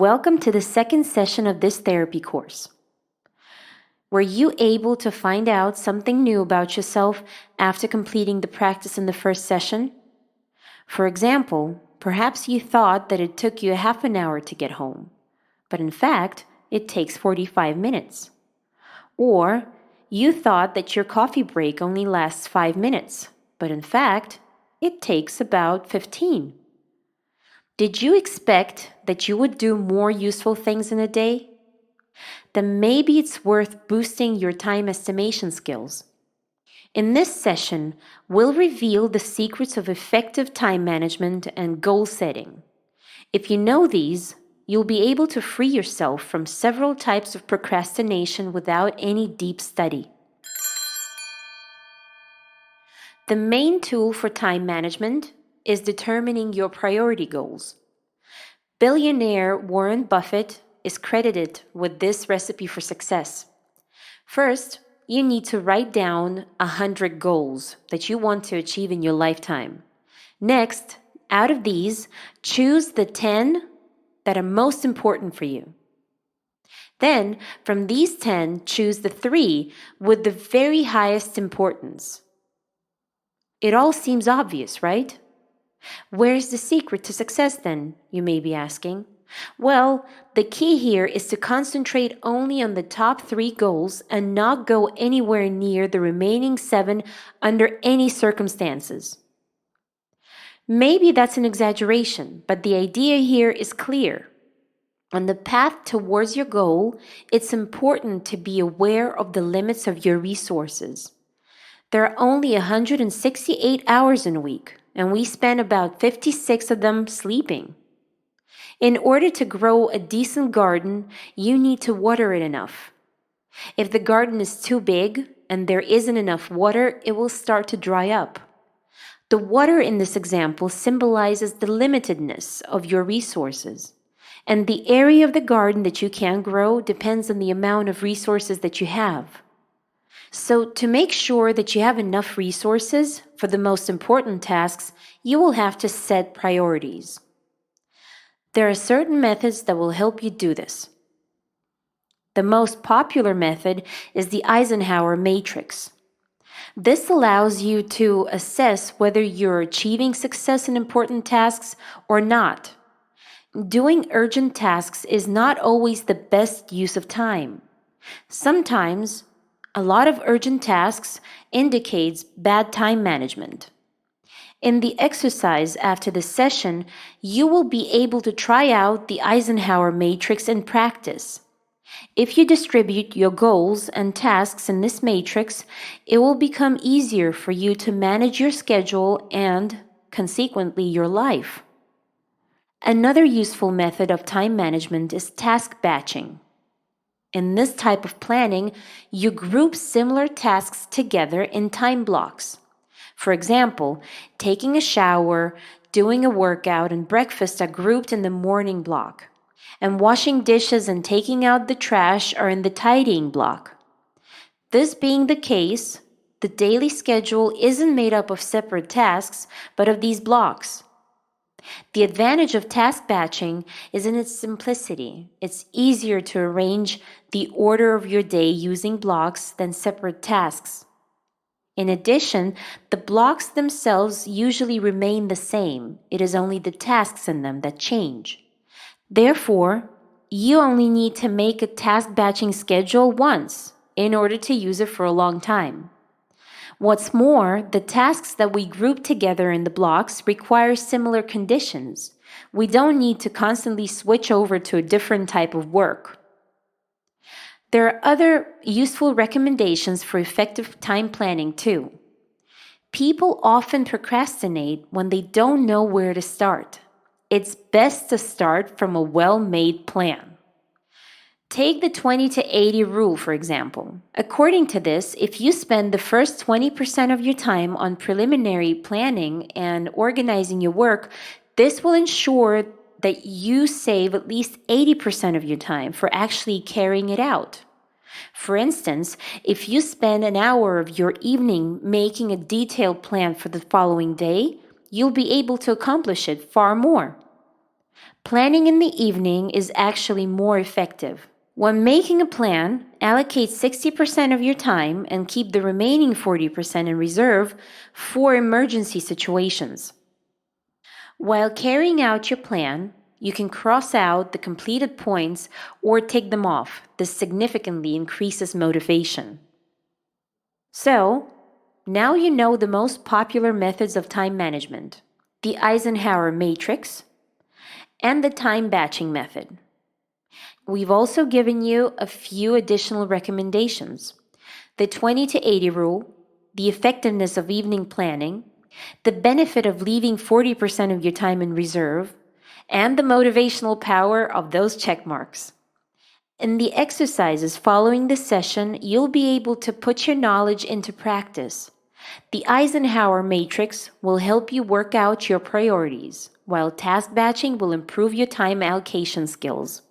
Welcome to the second session of this therapy course. Were you able to find out something new about yourself after completing the practice in the first session? For example, perhaps you thought that it took you a half an hour to get home, but in fact, it takes 45 minutes. Or you thought that your coffee break only lasts 5 minutes, but in fact, it takes about 15. Did you expect that you would do more useful things in a day? Then maybe it's worth boosting your time estimation skills. In this session, we'll reveal the secrets of effective time management and goal setting. If you know these, you'll be able to free yourself from several types of procrastination without any deep study. The main tool for time management is determining your priority goals. Billionaire Warren Buffett is credited with this recipe for success. First, you need to write down 100 goals that you want to achieve in your lifetime. Next, out of these, choose the 10 that are most important for you. Then, from these 10, choose the 3 with the very highest importance. It all seems obvious, right? Where's the secret to success then, you may be asking? Well, the key here is to concentrate only on the top 3 goals and not go anywhere near the remaining 7 under any circumstances. Maybe that's an exaggeration, but the idea here is clear. On the path towards your goal, it's important to be aware of the limits of your resources. There are only 168 hours in a week, and we spend about 56 of them sleeping. In order to grow a decent garden, you need to water it enough. If the garden is too big and there isn't enough water, it will start to dry up. The water in this example symbolizes the limitedness of your resources, and the area of the garden that you can grow depends on the amount of resources that you have. So, to make sure that you have enough resources for the most important tasks, you will have to set priorities. There are certain methods that will help you do this. The most popular method is the Eisenhower matrix. This allows you to assess whether you're achieving success in important tasks or not. Doing urgent tasks is not always the best use of time. Sometimes, a lot of urgent tasks indicates bad time management. In the exercise after the session, you will be able to try out the Eisenhower matrix in practice. If you distribute your goals and tasks in this matrix, it will become easier for you to manage your schedule and, consequently, your life. Another useful method of time management is task batching. In this type of planning, you group similar tasks together in time blocks. For example, taking a shower, doing a workout, and breakfast are grouped in the morning block, and washing dishes and taking out the trash are in the tidying block. This being the case, the daily schedule isn't made up of separate tasks, but of these blocks. The advantage of task batching is in its simplicity. It's easier to arrange the order of your day using blocks than separate tasks. In addition, the blocks themselves usually remain the same. It is only the tasks in them that change. Therefore, you only need to make a task batching schedule once in order to use it for a long time. What's more, the tasks that we group together in the blocks require similar conditions. We don't need to constantly switch over to a different type of work. There are other useful recommendations for effective time planning too. People often procrastinate when they don't know where to start. It's best to start from a well-made plan. Take the 20 to 80 rule, for example. According to this, if you spend the first 20% of your time on preliminary planning and organizing your work, this will ensure that you save at least 80% of your time for actually carrying it out. For instance, if you spend an hour of your evening making a detailed plan for the following day, you'll be able to accomplish it far more. Planning in the evening is actually more effective. When making a plan, allocate 60% of your time and keep the remaining 40% in reserve for emergency situations. While carrying out your plan, you can cross out the completed points or take them off. This significantly increases motivation. So, now you know the most popular methods of time management: the Eisenhower matrix and the time batching method. We've also given you a few additional recommendations: the 20 to 80 rule, the effectiveness of evening planning, the benefit of leaving 40% of your time in reserve, and the motivational power of those check marks. In the exercises following this session, you'll be able to put your knowledge into practice. The Eisenhower matrix will help you work out your priorities, while task batching will improve your time allocation skills.